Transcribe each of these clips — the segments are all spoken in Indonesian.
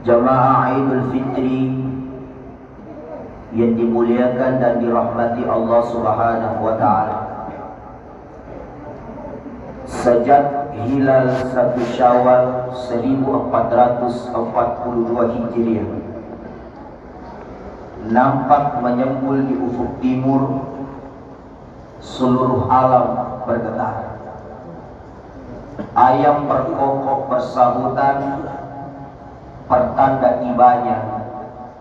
Jamaah Idul Fitri yang dimuliakan dan dirahmati Allah Subhanahu wa Ta'ala. Sejak hilal 1 Syawal 1442 Hijriah nampak menyembul di ufuk timur, seluruh alam bergetar. Ayam berkokok bersahutan, pertanda tibanya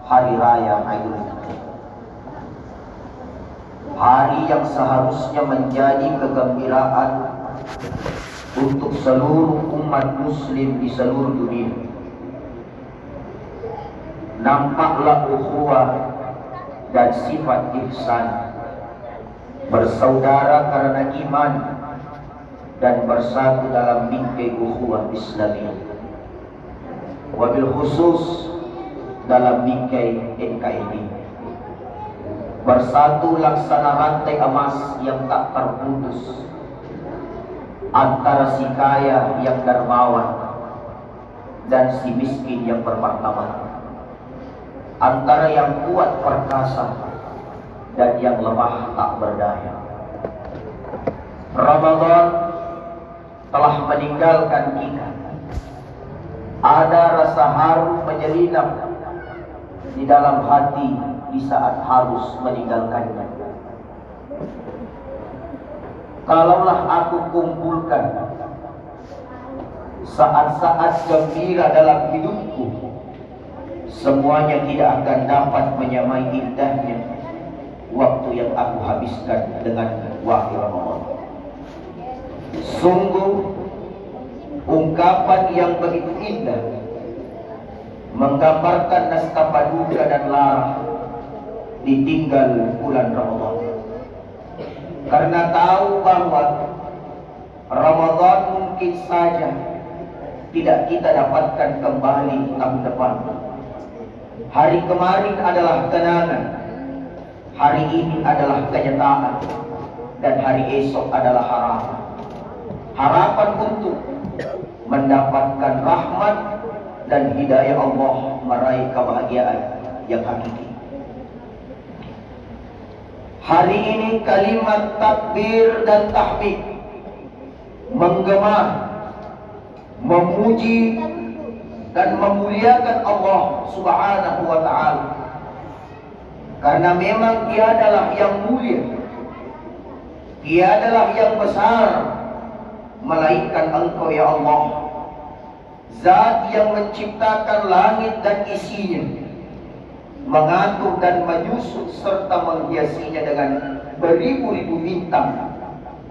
hari raya Idul Fitri. Hari yang seharusnya menjadi kegembiraan untuk seluruh umat muslim di seluruh dunia. Nampaklah ukhuwah dan sifat ihsan, bersaudara karena iman dan bersatu dalam bingkai ukhuwah Islamiyah, wabil khusus dalam bingkai NKRI, bersatu laksana rantai emas yang tak terputus antara si kaya yang dermawan dan si miskin yang bermartabat, antara yang kuat perkasa dan yang lemah tak berdaya. Ramadan telah meninggalkan kita. Ada rasa haru menyelinap di dalam hati di saat harus meninggalkannya. Kalaulah aku kumpulkan saat-saat gembira dalam hidupku, semuanya tidak akan dapat menyamai indahnya waktu yang aku habiskan dengan wahyu Ramadan. Sungguh ungkapan yang begitu indah, menggambarkan nestapa duka dan lara ditinggal bulan Ramadan. Karena tahu bahwa Ramadan mungkin saja tidak kita dapatkan kembali tahun depan. Hari kemarin adalah kenangan, hari ini adalah kenyataan, dan hari esok adalah harapan. Harapan untuk mendapatkan rahmat dan hidayah Allah, meraih kebahagiaan yang hakiki. Hari ini kalimat takbir dan tahmid menggema, memuji dan memuliakan Allah Subhanahu wa Ta'ala, karena memang Dia adalah yang mulia, Dia adalah yang besar, melainkan Engkau ya Allah, Zat yang menciptakan langit dan isinya, mengatur dan menyusun serta menghiasinya dengan beribu-ribu bintang,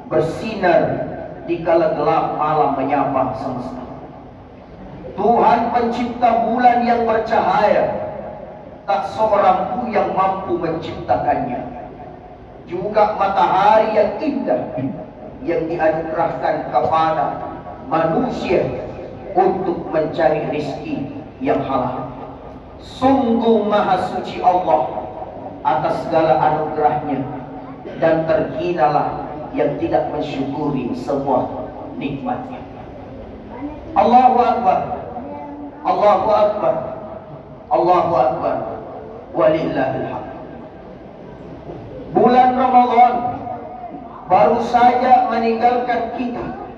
bersinar di kala gelap malam menyapa semesta. Tuhan pencipta bulan yang bercahaya, tak seorang pun yang mampu menciptakannya. Juga matahari yang indah yang dianugerahkan kepada manusia untuk mencari rezeki yang halal. Sungguh maha suci Allah atas segala anugerahnya, dan terhinalah yang tidak mensyukuri semua nikmatnya. Allahu Akbar, Allahu Akbar, Allahu Akbar, walillahil hamd. Bulan Ramadan baru saja meninggalkan kita,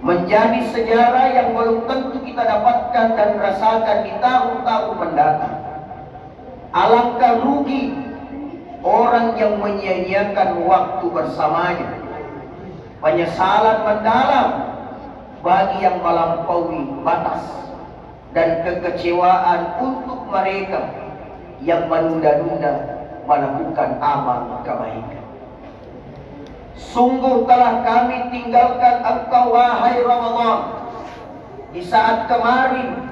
menjadi sejarah yang belum tentu kita dapatkan dan rasakan di tahun-tahun mendatang. Alangkah rugi orang yang menyia-nyiakan waktu bersamanya. Penyesalan mendalam bagi yang melampaui batas, dan kekecewaan untuk mereka yang menunda-nunda melakukan amal kebaikan. Sungguh telah kami tinggalkan Engkau wahai Ramadan di saat kemarin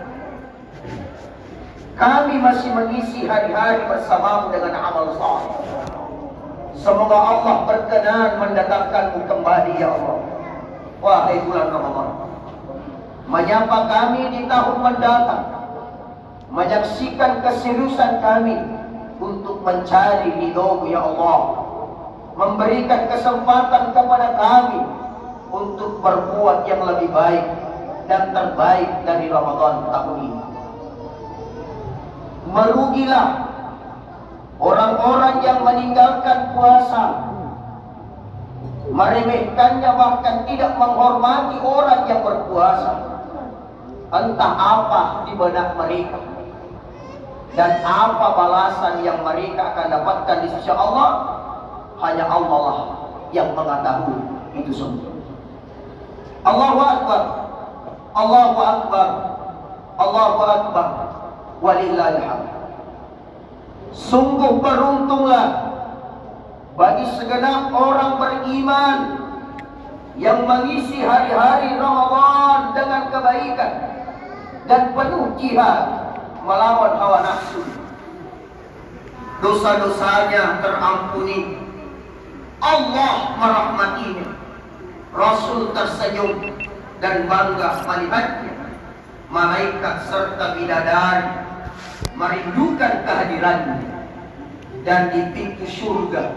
kami masih mengisi hari-hari bersamamu dengan amal saleh. Semoga Allah berkenan mendatangkanmu kembali ya Allah, wahai bulan Ramadan, menyapa kami di tahun mendatang, menyaksikan keseriusan kami untuk mencari ridho-Mu ya Allah, memberikan kesempatan kepada kami untuk berbuat yang lebih baik dan terbaik dari Ramadan tahun ini. Merugilah orang-orang yang meninggalkan puasa, meremehkannya, bahkan tidak menghormati orang yang berpuasa. Entah apa di benak mereka dan apa balasan yang mereka akan dapatkan di sisi Allah, hanya Allah lah yang mengetahui itu semua. Allahu Akbar, Allahu Akbar, Allahu Akbar, walillahil hamd. Sungguh beruntunglah bagi segenap orang beriman yang mengisi hari-hari Ramadan dengan kebaikan dan penuh jihad melawan hawa nafsu. Dosa-dosanya terampuni, Allah merahmatinya, Rasul tersenyum dan bangga melihatnya. Malaikat serta bidadari merindukan kehadirannya, dan di pintu surga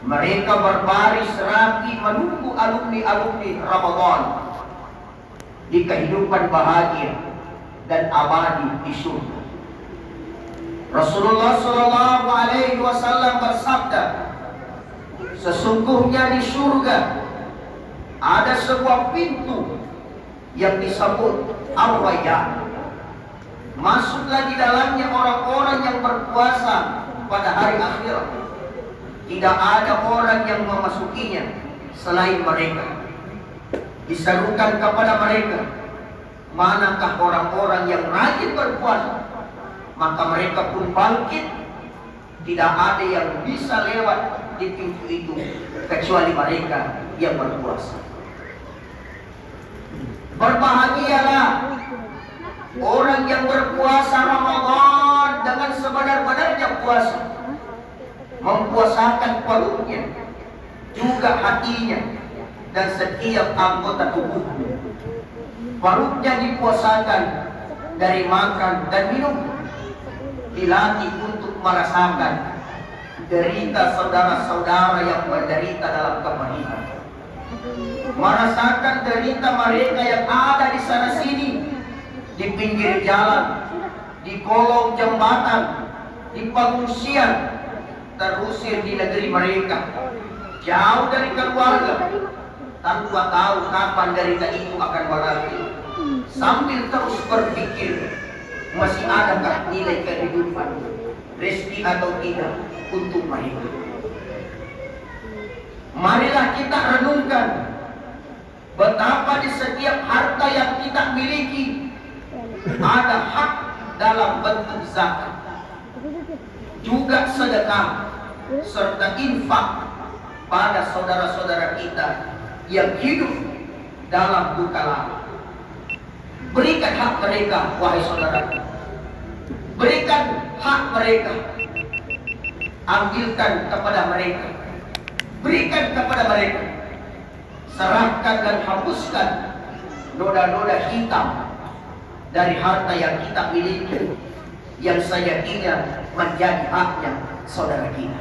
mereka berbaris rapi menunggu alumni-alumni Ramadan di kehidupan bahagia dan abadi di surga. Rasulullah Shallallahu Alaihi Wasallam bersabda, sesungguhnya di surga ada sebuah pintu yang disebut Ar-Rayyan. Masuklah di dalamnya orang-orang yang berpuasa pada hari akhirat. Tidak ada orang yang memasukinya selain mereka. Diserukan kepada mereka, manakah orang-orang yang rajin berpuasa? Maka mereka pun bangkit. Tidak ada yang bisa lewat di pintu itu kecuali mereka yang berpuasa. Berbahagialah orang yang berpuasa Ramadan dengan sebenar-benarnya puasa, mempuasakan perutnya, juga hatinya, dan setiap anggota tubuhnya. Perutnya dipuasakan dari makan dan minum, dilatih untuk merasakan derita saudara-saudara yang menderita dalam kepanikan, merasakan derita mereka yang ada di sana sini, di pinggir jalan, di kolong jembatan, di pengungsian, terusir di negeri mereka, jauh dari keluarga, tanpa tahu kapan derita itu akan berakhir, sambil terus berpikir, masih adakah nilai kehidupan, rezeki atau tidak untuk mereka. Marilah kita renungkan betapa di setiap harta yang kita miliki ada hak dalam bentuk zakat, juga sedekah, serta infak pada saudara-saudara kita yang hidup dalam duka lama. Berikan hak mereka, wahai saudara. Berikan hak mereka. Ambilkan kepada mereka. Berikan kepada mereka. Serahkan dan hapuskan noda-noda hitam dari harta yang kita miliki, yang sejatinya menjadi haknya saudara kita.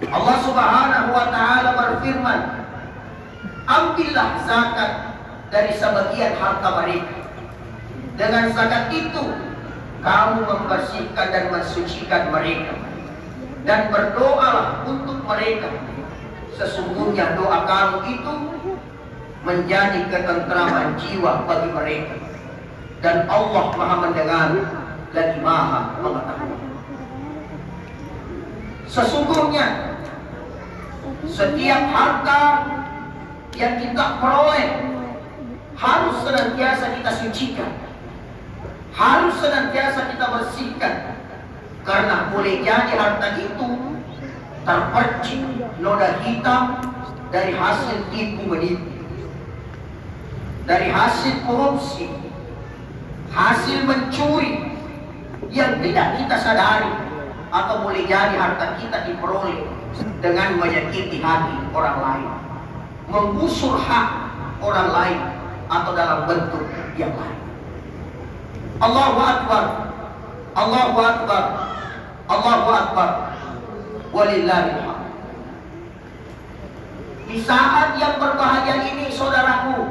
Allah Subhanahu wa Ta'ala berfirman, ambillah zakat dari sebagian harta mereka. Dengan zakat itu kamu membersihkan dan mensucikan mereka, dan berdoalah untuk mereka. Sesungguhnya doa kamu itu menjadi ketentraman jiwa bagi mereka, dan Allah Maha mendengar lagi Maha mengetahui. Sesungguhnya setiap harta yang kita peroleh harus senantiasa kita sucikan, harus senantiasa kita bersihkan, karena boleh jadi harta itu terpercik noda hitam dari hasil tipu menipu, dari hasil korupsi, hasil mencuri yang tidak kita sadari, atau boleh jadi harta kita diperoleh dengan menyakiti hati orang lain, menggusur hak orang lain, atau dalam bentuk yang lain. Allahu Akbar, Allahu Akbar, Allahu Akbar, walillahil hamd. Di saat yang berbahagia ini, saudaraku,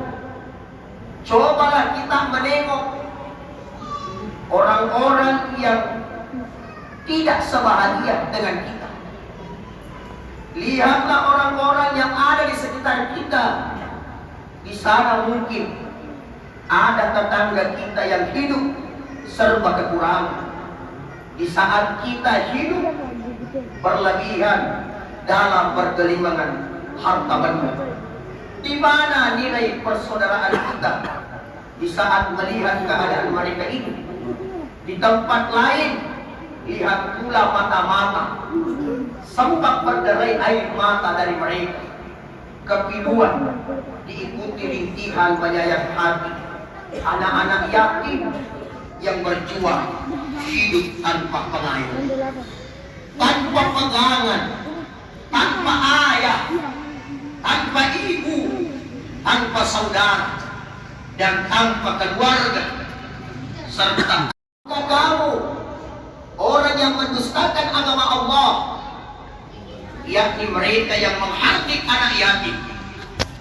cobalah kita menengok orang-orang yang tidak sebahagia dengan kita. Lihatlah orang-orang yang ada di sekitar kita. Di sana mungkin ada tetangga kita yang hidup serba kekurangan. Di saat kita hidup berlebihan dalam bergelimangan harta benda. Di mana nilai persaudaraan kita di saat melihat keadaan mereka ini? Di tempat lain, lihat pula mata-mata sempat berderai air mata dari mereka. Kepiluan diikuti rintihan penyayang hati anak-anak yatim yang berjuang hidup tanpa pengayuh, tanpa pegangan, tanpa ayah, tanpa ibu, tanpa saudara, dan tanpa keluarga, serta kamu orang yang mendustakan agama Allah, yakni mereka yang menghardik anak yatim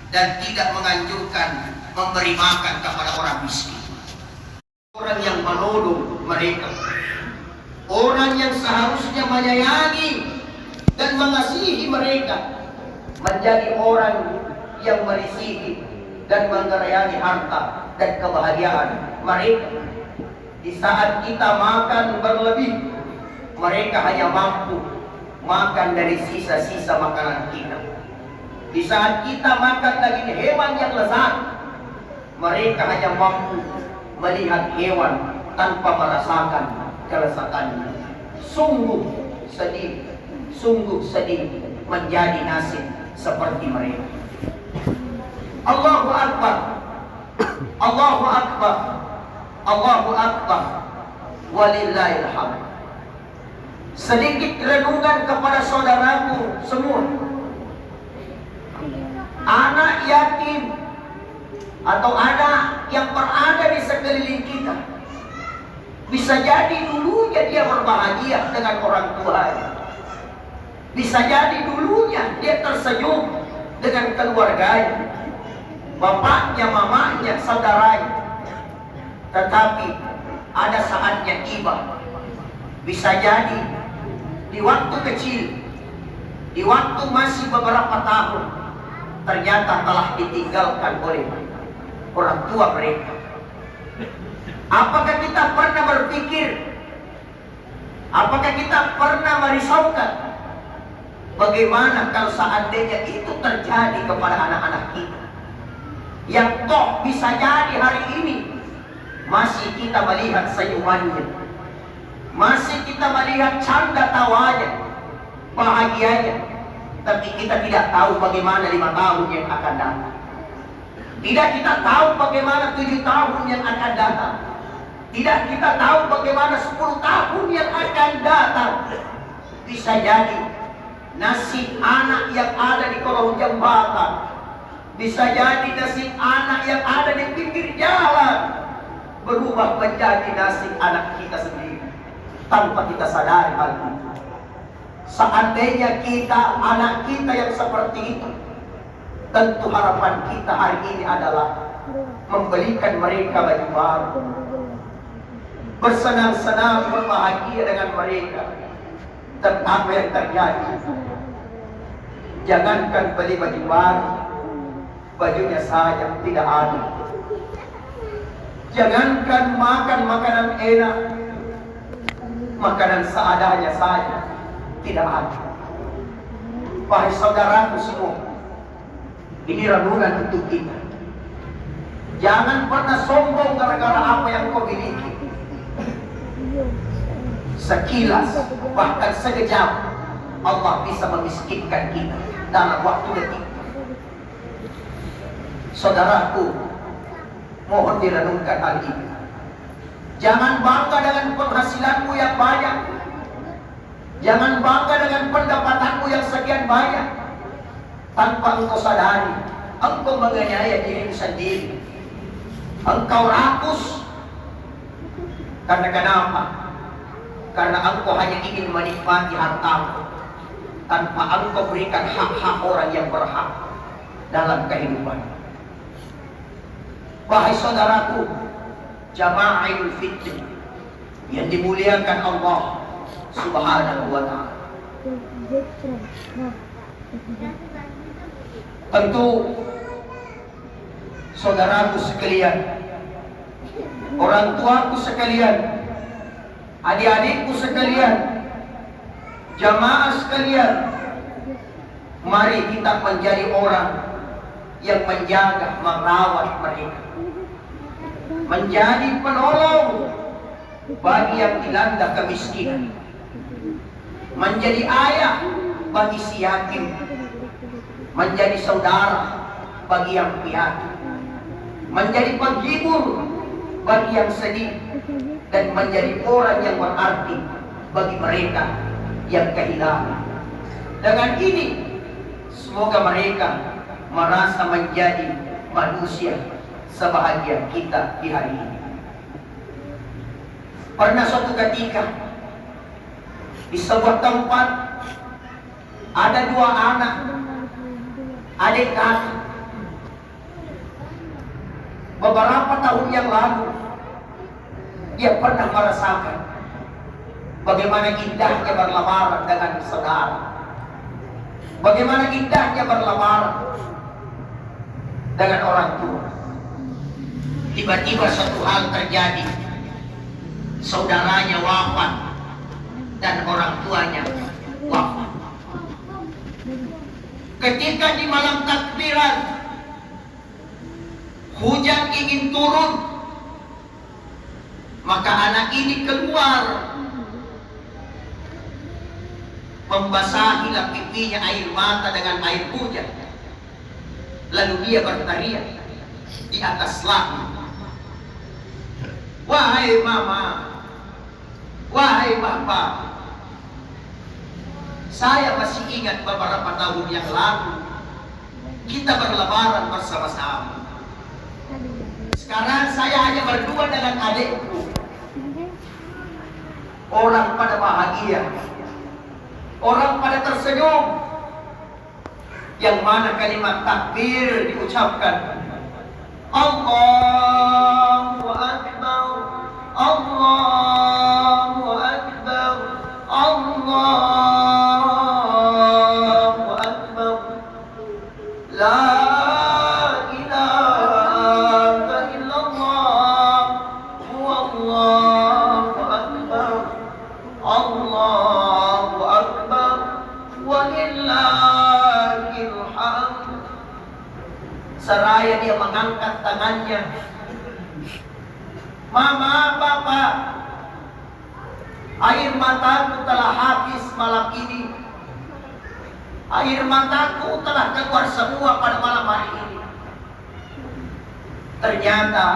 dan tidak menganjurkan memberi makan kepada orang miskin, orang yang menodong mereka, orang yang seharusnya menyayangi dan mengasihi mereka, menjadi orang yang merisihi dan menggerayangi harta dan kebahagiaan mereka. Di saat kita makan berlebih, mereka hanya mampu makan dari sisa-sisa makanan kita. Di saat kita makan daging hewan yang lezat, mereka hanya mampu melihat hewan tanpa merasakan kelezatannya. Sungguh sedih menjadi nasib seperti mereka. Allahu Akbar, Allahu Akbar, Allahu Akbar, walillahil hamd. Sedikit renungan kepada saudaraku semua. Anak yatim atau anak yang berada di sekeliling kita, bisa jadi dulunya dia berbahagia dengan orang tuanya. Bisa jadi dulunya dia tersenyum dengan keluarganya, bapaknya, mamanya, saudaranya. Tetapi ada saatnya tiba. Bisa jadi di waktu kecil, di waktu masih beberapa tahun, ternyata telah ditinggalkan oleh orang tua mereka. Apakah kita pernah berpikir, apakah kita pernah merisaukan bagaimana kalau seandainya itu terjadi kepada anak-anak kita, yang toh bisa jadi hari ini masih kita melihat senyumannya, masih kita melihat canda tawanya, bahagianya, tapi kita tidak tahu bagaimana 5 tahun yang akan datang. Tidak kita tahu bagaimana 7 tahun yang akan datang. Tidak kita tahu bagaimana 10 tahun yang akan datang. Bisa jadi nasib anak yang ada di kolong jembatan, bisa jadi nasib anak yang ada di pinggir jalan berubah menjadi nasib anak kita sendiri tanpa kita sadari hal itu. Seandainya kita, anak kita yang seperti itu, tentu harapan kita hari ini adalah membelikan mereka baju baru, bersenang-senang, berbahagia dengan mereka. Dan apa yang terjadi? Jangankan beli baju baru, bajunya saja tidak ada. Jangankan makan makanan enak, makanan seadanya saja tidak ada. Wahai saudaraku semua, ini renungan untuk kita. Jangan pernah sombong gara-gara apa yang kau miliki. Sekilas, bahkan sekejap, Allah bisa memiskinkan kita dalam waktu detik. Saudaraku, mohon direnungkan hal ini. Jangan bangga dengan penghasilanmu yang banyak. Jangan bangga dengan pendapatanmu yang sekian banyak, tanpa engkau sadari engkau menganiaya dirimu sendiri. Engkau rakus. Karena kenapa? Karena engkau hanya ingin menikmati hartamu tanpa engkau berikan hak-hak orang yang berhak dalam kehidupan. Wahai saudaraku, Jama'il Fitri, yang dimuliakan Allah Subhanahu wa ta'ala. Tentu saudaraku sekalian, orang tuaku sekalian, adik-adikku sekalian, jamaah sekalian, mari kita menjadi orang yang menjaga, merawat mereka, menjadi penolong bagi yang dilanda kemiskinan, menjadi ayah bagi si yatim, menjadi saudara bagi yang piatu, menjadi penghibur bagi yang sedih, dan menjadi orang yang berarti bagi mereka yang kehilangan. Dengan ini semoga mereka merasa menjadi manusia sebahagia kita di hari ini. Pernah suatu ketika di sebuah tempat ada dua anak adik kakak. Beberapa tahun yang lalu dia pernah merasakan bagaimana indahnya berlamaran dengan saudara, bagaimana indahnya berlamaran dengan orang tua. Tiba-tiba satu hal terjadi, saudaranya wafat dan orang tuanya wafat. Ketika di malam takbiran hujan ingin turun, maka anak ini keluar membasahi pipinya air mata dengan air hujan. Lalu dia berteriak di atas langit, "Wahai mama, wahai papa, saya masih ingat beberapa tahun yang lalu kita berlebaran bersama-sama. Sekarang saya hanya berdua dengan adikku. Orang pada bahagia, orang pada tersenyum, yang mana kalimat takbir diucapkan, Allahu Akbar, Allahu Akbar, Allahu Akbar, La ilaha illallah, Wallahu Akbar, Allahu Akbar, walillahil hamd. Seraya dia mengangkat tangannya, "Mama, papa, air mataku telah habis malam ini. Air mataku telah keluar semua pada malam hari ini." Ternyata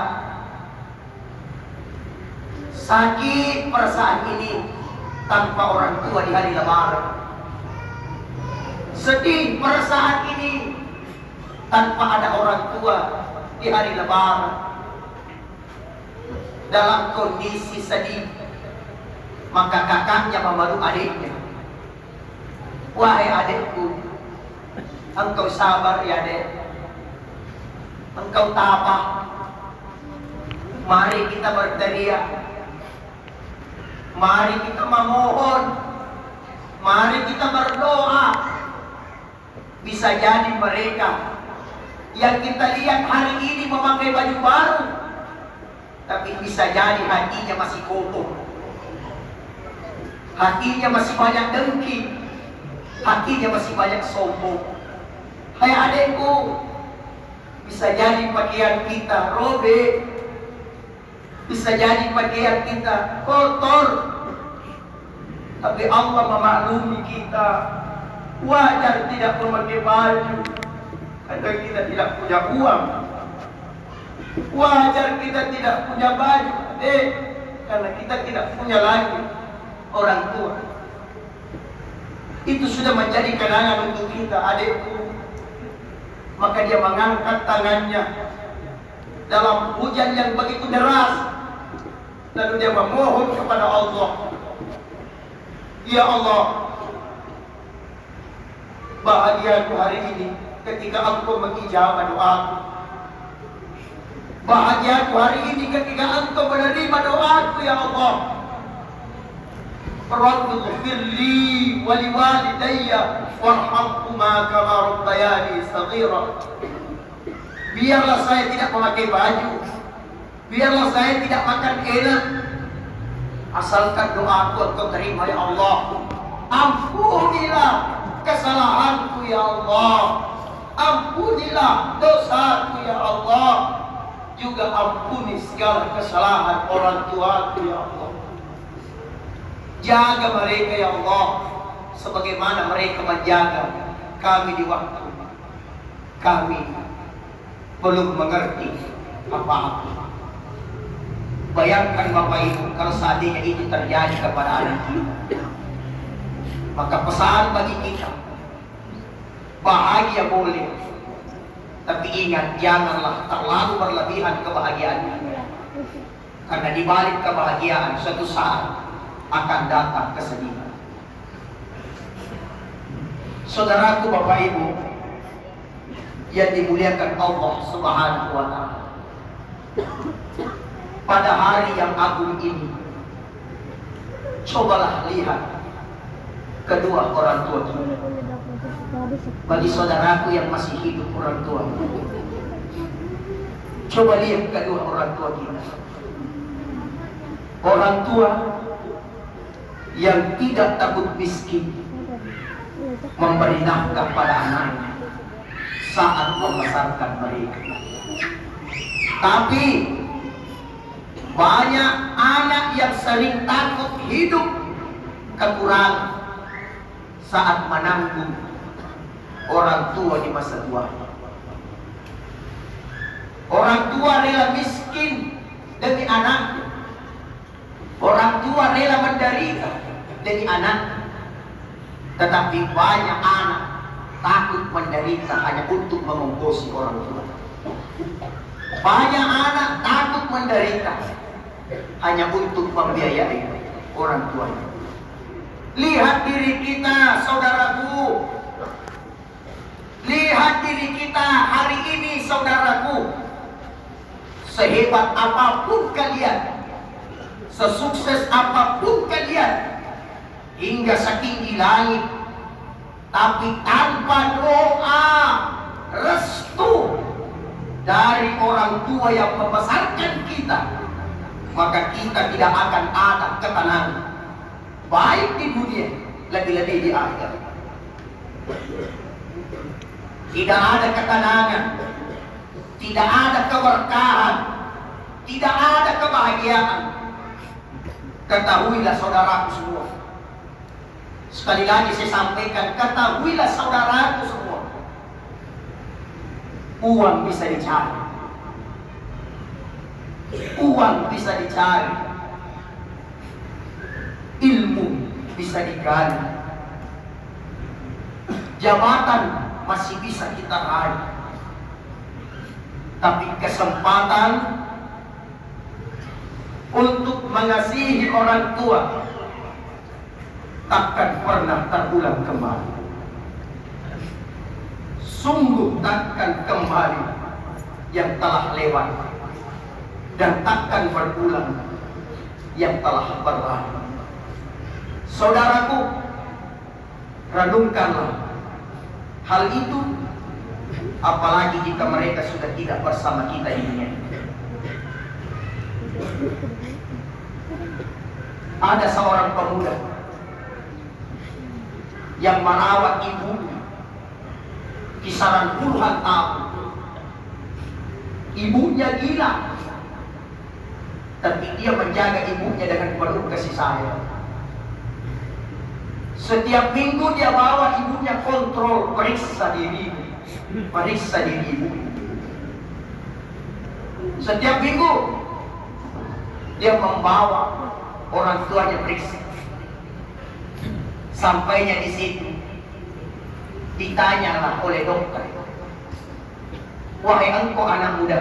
sakit perasaan ini tanpa orang tua di hari lebaran. Sedih perasaan ini tanpa ada orang tua di hari lebaran. Dalam kondisi sedih, maka kakaknya memeluk adiknya. "Wahai adikku, engkau sabar ya dek, engkau tabah. Mari kita berteriak, mari kita memohon, mari kita berdoa. Bisa jadi mereka yang kita lihat hari ini memakai baju baru, tapi bisa jadi hatinya masih kotor, hatinya masih banyak dengki, hatinya masih banyak sombong. Hai adekku, bisa jadi pakaian kita robek, bisa jadi pakaian kita kotor, tapi Allah memaklumi kita. Wajar tidak memakai baju karena kita tidak punya uang. Wajar kita tidak punya baju karena kita tidak punya lagi orang tua. Itu sudah menjadi kenangan untuk kita, adikku. Maka dia mengangkat tangannya dalam hujan yang begitu deras, lalu dia memohon kepada Allah, "Ya Allah, bahagiaku hari ini ketika Engkau mengijabah doaku. Bahagiaku hari ini ketika Engkau menerima doaku, ya Allah. Rabbi ighfirli wa liwalidayya warhamhuma kama rabbayani shaghira. Biarlah saya tidak memakai baju, biarlah saya tidak makan enak, asalkan doaku Engkau terima ya Allah. Ampunilah kesalahanku ya Allah, ampunilah dosaku ya Allah, juga ampuni segala kesalahan orang tuaku ya Allah. Jaga mereka ya Allah, sebagaimana mereka menjaga kami di waktu kami belum mengerti apa-apa. Bayangkan Bapak Ibu, kalau seandainya itu terjadi kepada anak kita, maka pesan bagi kita, bahagia boleh, tapi ingat, janganlah terlalu berlebihan kebahagiaan kita. Karena di balik kebahagiaan suatu saat akan datang kesedihan. Saudaraku, Bapak Ibu yang dimuliakan Allah Subhanahu wa Ta'ala, pada hari yang agung ini, cobalah lihat kedua orang tua kita. Bagi saudaraku yang masih hidup orang tua, coba lihat kedua orang tua kita. Orang tua yang tidak takut miskin, memberi nafkah pada anaknya saat membesarkan mereka. Tapi banyak anak yang sering takut hidup kekurangan saat menanggung orang tua di masa tua. Orang tua rela miskin demi anak, orang tua rela menderita demi anak. Tetapi banyak anak takut menderita hanya untuk mengongkosi orang tua. Banyak anak takut menderita hanya untuk membiayai orang tuanya. Lihat diri kita, saudaraku. Lihat diri kita hari ini, saudaraku. Sehebat apapun kalian, sesukses apapun kalian, hingga setinggi langit, tapi tanpa doa restu dari orang tua yang membesarkan kita, maka kita tidak akan ada ketenangan, baik di dunia, lebih-lebih di akhirat. Tidak ada ketenangan, tidak ada keberkahan, tidak ada kebahagiaan. Ketahuilah saudaraku semua, sekali lagi saya sampaikan, ketahuilah saudaraku semua, uang bisa dicari, uang bisa dicari, ilmu bisa digali, jabatan masih bisa kita raih, tapi kesempatan untuk mengasihi orang tua takkan pernah terulang kembali. Sungguh takkan kembali yang telah lewat, dan takkan berulang yang telah berlalu. Saudaraku, renungkanlah hal itu, apalagi jika mereka sudah tidak bersama kita di dunia. Ada seorang pemuda yang merawat ibunya kisaran puluhan tahun. Ibunya gila, tapi dia menjaga ibunya dengan penuh kasih sayang. Setiap minggu dia bawa ibunya kontrol, periksa diri ibu. Setiap minggu dia membawa orang tuanya periksa. Sampainya di situ, ditanyalah oleh dokter, "Wahai engkau anak muda,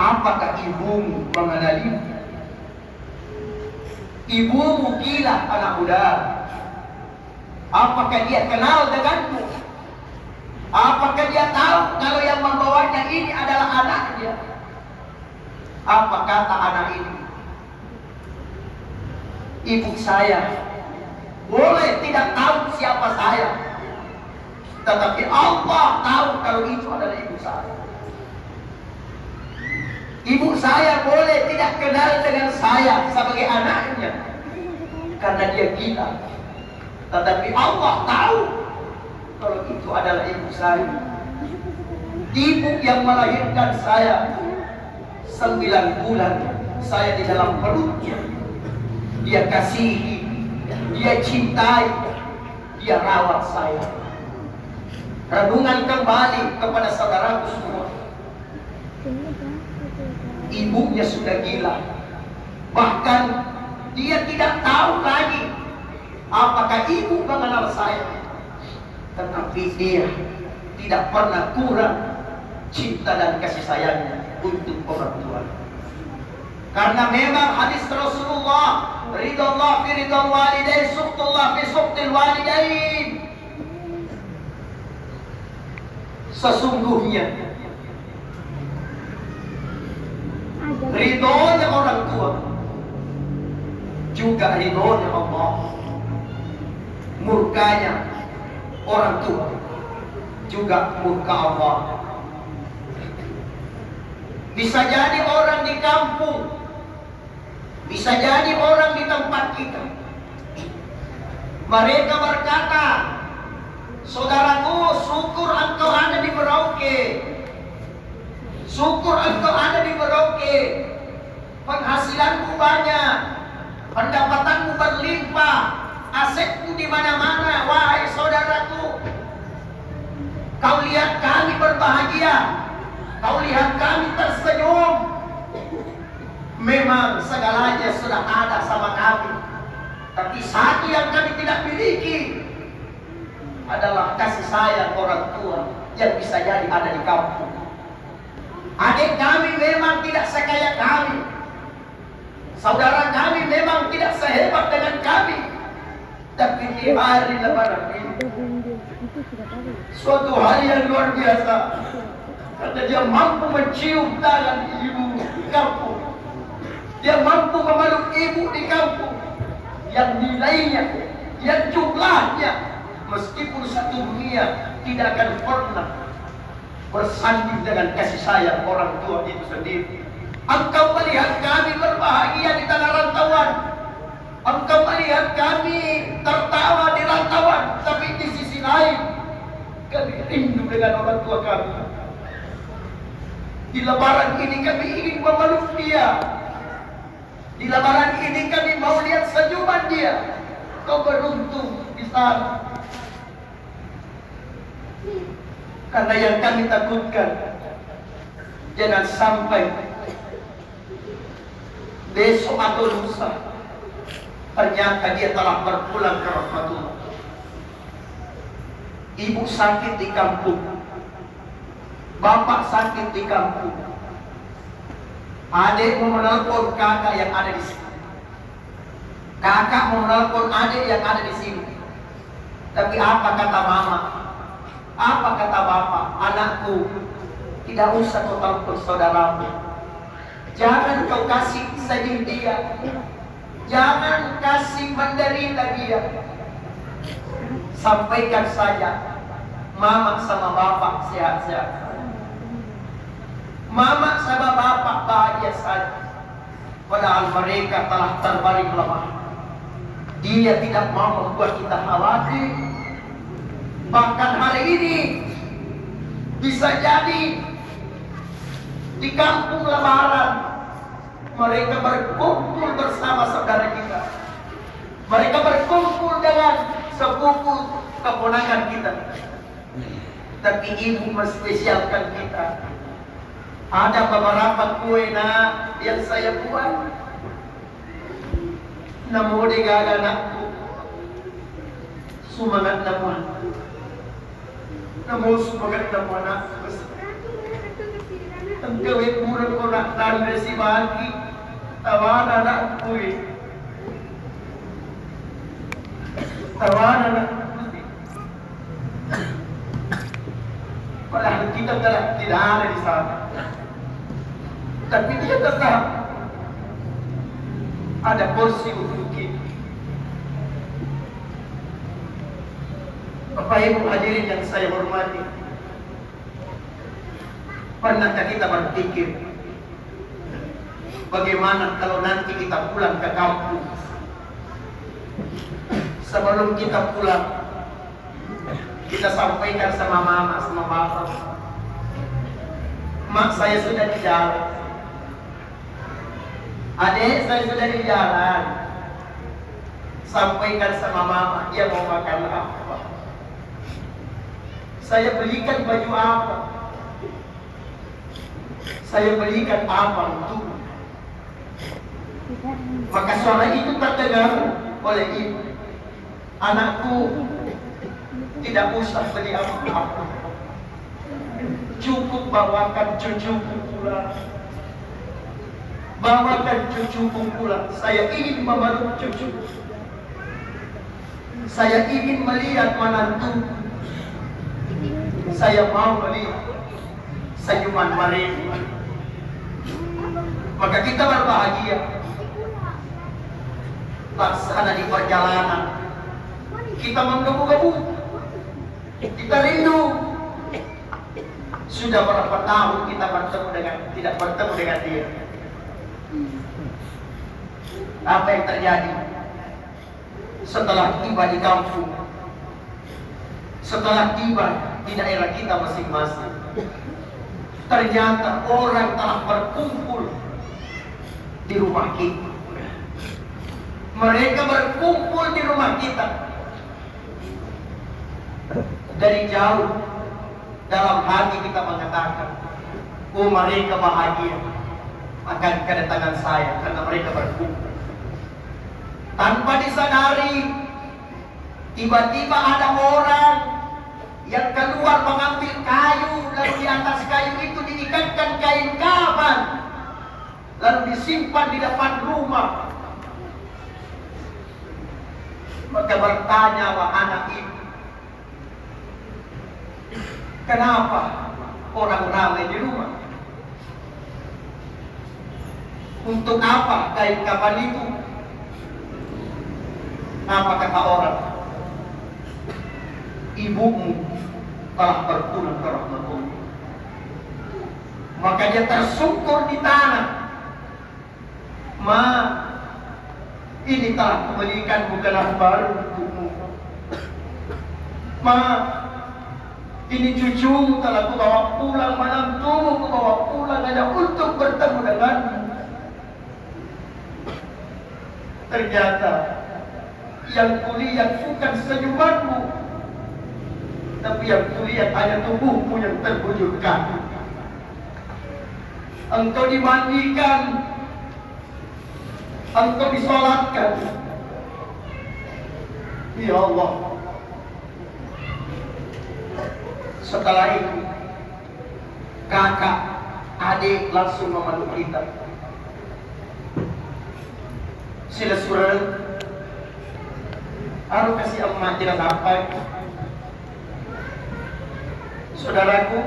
apakah ibumu mengenalimu?" Ibumu gila, anak muda. Apakah dia kenal denganmu? Apakah dia tahu kalau yang membawanya ini adalah anaknya? Apa kata anak ini? Ibu saya boleh tidak tahu siapa saya, tetapi Allah tahu kalau itu adalah ibu saya. Ibu saya boleh tidak kenal dengan saya sebagai anaknya karena dia gila, tetapi Allah tahu kalau itu adalah ibu saya. Ibu yang melahirkan saya 9 bulan saya di dalam perutnya, dia kasihi, dia cintai, dia rawat saya. Renungan kembali kepada saudaraku semua. Ibunya sudah gila, bahkan dia tidak tahu lagi apakah ibu mengenal saya, tetapi dia tidak pernah kurang cinta dan kasih sayangnya untuk orang tua. Karena memang hadis Rasulullah, ridallah fi ridal walidain, suqtullah fi suqtil walidain. Sesungguhnya ridhonya orang tua juga ridhonya Allah. Murkanya orang tua juga murka Allah. Bisa jadi orang di kampung, bisa jadi orang di tempat kita, mereka berkata, saudaraku, syukur engkau ada di Merauke, syukur engkau ada di Merauke, penghasilanmu banyak, pendapatanmu berlimpah, asetmu di mana-mana. Wahai saudaraku, kau lihat kami berbahagia, kau lihat kami tersenyum. Memang segalanya sudah ada sama kami, tapi satu yang kami tidak miliki adalah kasih sayang orang tua yang bisa jadi ada di kampung. Adik kami memang tidak sekaya kami, saudara kami memang tidak sehebat dengan kami, tapi di hari lebaran ini suatu hari yang luar biasa, karena dia mampu mencium tangan ibu di kampung, dia mampu memeluk ibu di kampung, yang nilainya, yang jumlahnya meskipun satu dunia tidak akan pernah bersanding dengan kasih sayang orang tua itu sendiri. Engkau melihat kami berbahagia di tanah rantauan, engkau melihat kami tertawa di rantauan, tapi di sisi lain kami rindu dengan orang tua kami. Di lebaran ini kami ingin memeluk dia, di lebaran ini kami mau lihat senyuman dia. Kau beruntung di sana. Karena yang kami takutkan, jangan sampai besok atau lusa ternyata dia telah berpulang ke rahmatullah. Ibu sakit di kampung, bapak sakit di kampung, adik mau menelpon kakak yang ada di sini, kakak mau menelpon adik yang ada di sini. Tapi apa kata mama? Apa kata bapak? Anakku, tidak usah kau telepon saudaramu, jangan kau kasih sedih dia, jangan kasih menderita dia. Sampaikan saja mama sama bapak sehat-sehat, mama sama bapak bahagia saja, padahal mereka telah terbaring lemah. Dia tidak mau membuat kita khawatir. Bahkan hari ini bisa jadi di kampung lebaran mereka berkumpul bersama saudara kita, mereka berkumpul dengan sepupu keponakan kita, tapi ibu menspesialkan kita. Ada beberapa kue yang saya buat, namo degaga anakku, sumangat naman, namo sumangat naman anakku. Ang gawin muna ko na si Maki, tawanan na ako tawanan na. Wala kita tidak ada di sana. Tapi dia tetap ada porsi untuk kita. Bapak Ibu hadirin yang saya hormati, pernahkah kita berpikir bagaimana kalau nanti kita pulang ke kampung? Sebelum kita pulang, kita sampaikan sama mama, sama bapak, mak saya sudah di jalan, adik saya sudah di jalan. Sampaikan sama mama, dia mau makan apa, saya belikan baju apa, saya belikan apa untuk. Maka suara itu terdengar oleh ibu, anakku, tidak usah beli apa-apa, cukup bawakan cucuku pulang. Bawakan cucuku pulang. Saya ingin memeluk cucu, saya ingin melihat menantu, saya mau melihat senyuman mereka. Maka kita berbahagia. Laksana di perjalanan, kita menggebu-gebu, kita rindu. Sudah berapa tahun kita tidak bertemu dengan dia. Apa yang terjadi setelah tiba di kampung, setelah tiba di daerah kita masing-masing? Ternyata orang telah berkumpul di rumah kita. Mereka berkumpul di rumah kita dari jauh. Dalam hati kita mengatakan, oh mereka bahagia akan kedatangan saya karena mereka berkumpul. Tanpa disadari, tiba-tiba ada orang yang keluar mengambil kayu, lalu di atas kayu itu diikatkan kain kafan, lalu disimpan di depan rumah. Maka bertanyalah anak itu, kenapa orang ramai di rumah? Untuk apa kain kafan itu? Apa kata orang? Ibumu telah berpulang ke rahmatullah. Maka dia tersungkur di tanah. Ma, ini telah kuberikan bukanlah baru untukmu. Ma, ini cucumu telah kubawa pulang, menantumu kubawa pulang hanya untuk bertemu denganmu. Ternyata yang kulihat bukan senyumanmu, tapi yang kulihat hanya tubuhmu yang terbujurkan. Engkau dimandikan, engkau disolatkan. Ya Allah. Setelah itu, kakak, adik langsung memeluk kita. Sila surah, harus kasih emak tidak sampai. Saudaraku,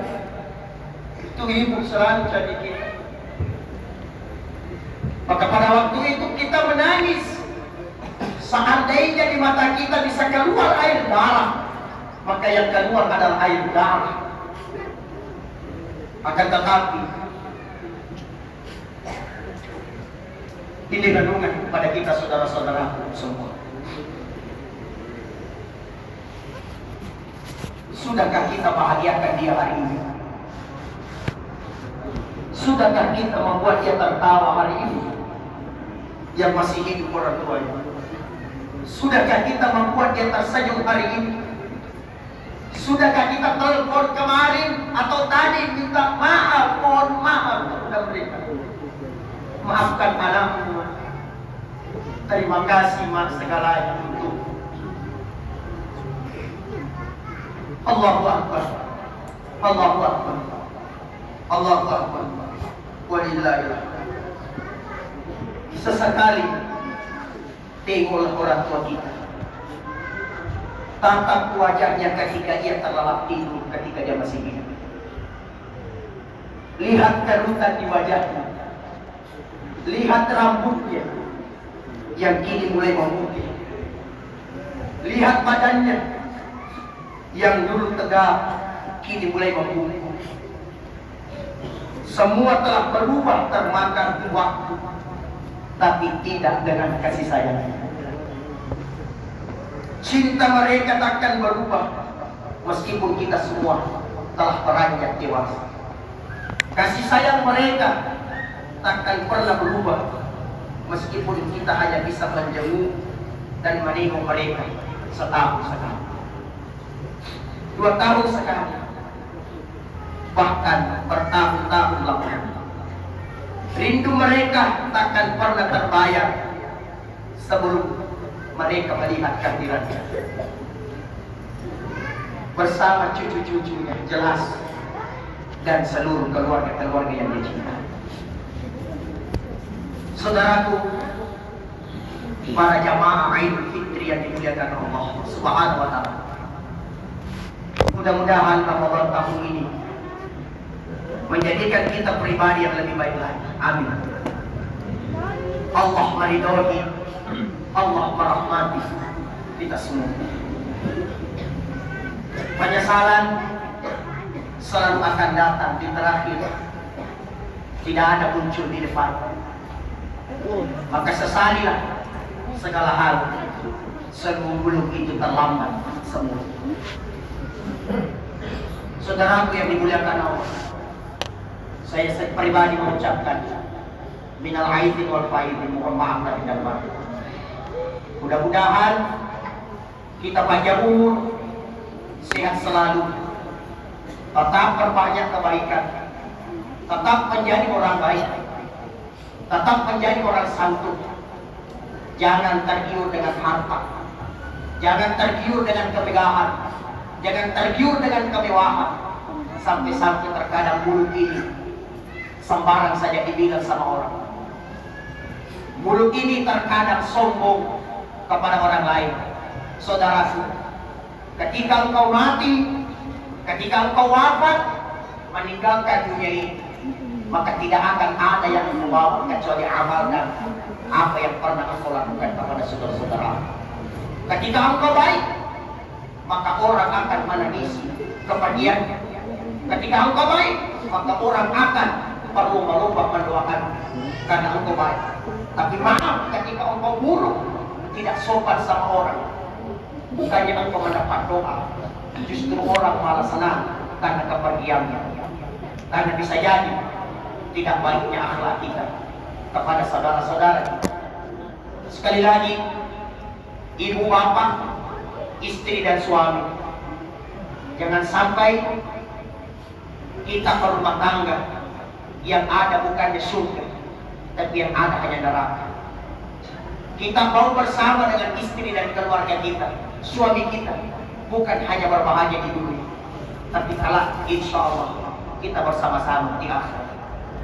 itu ibu selalu jadi kita. Maka pada waktu itu kita menangis. Seandainya di mata kita bisa keluar air darah, maka yang keluar adalah air darah. Akan tetapi ini renungan kepada kita saudara-saudara semua. Sudahkah kita bahagiakan dia hari ini? Sudahkah kita membuat dia tertawa hari ini yang masih hidup orang tuanya? Sudahkah kita membuat dia tersenyum hari ini? Sudahkah kita telepon kemarin atau tadi minta maaf, mohon maaf kepada mereka? Maafkan anakmu. Terima kasih mak segalanya untuk. Allahu Akbar. Allahu Akbar. Allahu Akbar. Walillahillah. Sesekali tengoklah orang tua kita, tatap wajahnya ketika ia terlelap tidur, ketika dia masih hidup. Lihat kerutan di wajahnya, Lihat rambutnya yang kini mulai memutih. Lihat badannya yang dulu tegap kini mulai membungkuk. Semua telah berubah termakan waktu, tapi tidak dengan kasih sayang. Cinta mereka takkan berubah meskipun kita semua telah beranjak dewasa. Kasih sayang mereka takkan pernah berubah meskipun kita hanya bisa menjenguk dan menengok mereka setahun sekali, 2 tahun sekali, bahkan bertahun-tahun lamanya. Rindu mereka takkan pernah terbayar sebelum mereka melihat kehadirannya bersama cucu-cucunya, jelas, dan seluruh keluarga-keluarga yang dicintai. Saudaraku, para jamaah Idul Fitri yang dimuliakan Allah Subhanahu wa Ta'ala, mudah-mudahan Ramadan tahun ini menjadikan kita pribadi yang lebih baik lagi. Amin. Allah meridhoi, Allah merahmati kita semua. Penyesalan selalu akan datang di terakhir, tidak ada muncul di depan. Maka sesalilah segala hal sebelum itu terlambat semua. Saudaraku yang dimuliakan Allah, saya pribadi mengucapkan minal aidin wal faidin, mohon maaf lahir dan batin. Mudah-mudahan kita panjang umur, sehat selalu, tetap berbanyak kebaikan, tetap menjadi orang baik, tetap menjadi orang santun. Jangan tergiur dengan harta, jangan tergiur dengan kemegahan, jangan tergiur dengan kemewahan, sampai-sampai terkadang mulut ini sembarang saja dibilang sama orang. Mulut ini terkadang sombong kepada orang lain. Saudaraku, ketika engkau mati, ketika engkau wafat, meninggalkan dunia ini, maka tidak akan ada yang membawa kecuali amal dan apa yang pernah engkau lakukan kepada saudara-saudara. Ketika engkau baik, maka orang akan menangisi kepergiannya. Ketika engkau baik, maka orang akan berlomba-lomba mendoakan karena engkau baik. Tapi maaf, ketika engkau buruk, tidak sopan sama orang, bukannya engkau mendapat doa, justru orang malah senang karena kepergiannya. Karena bisa jadi tidak baiknya akhlak kita kepada saudara-saudara. Sekali lagi, ibu bapak, istri dan suami, jangan sampai kita berumah tangga yang ada bukannya surga, tapi yang ada hanya neraka. Kita mau bersama dengan istri dan keluarga kita, suami kita, bukan hanya berbahagia di dunia, tapi kelak insya Allah kita bersama-sama di akhirat.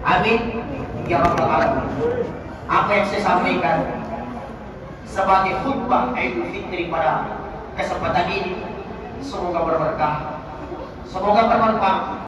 Amin ya rabbal alamin. Apa yang saya sampaikan sebagai khutbah Idul Fitri pada kesempatan ini, semoga berberkah, semoga bermanfaat.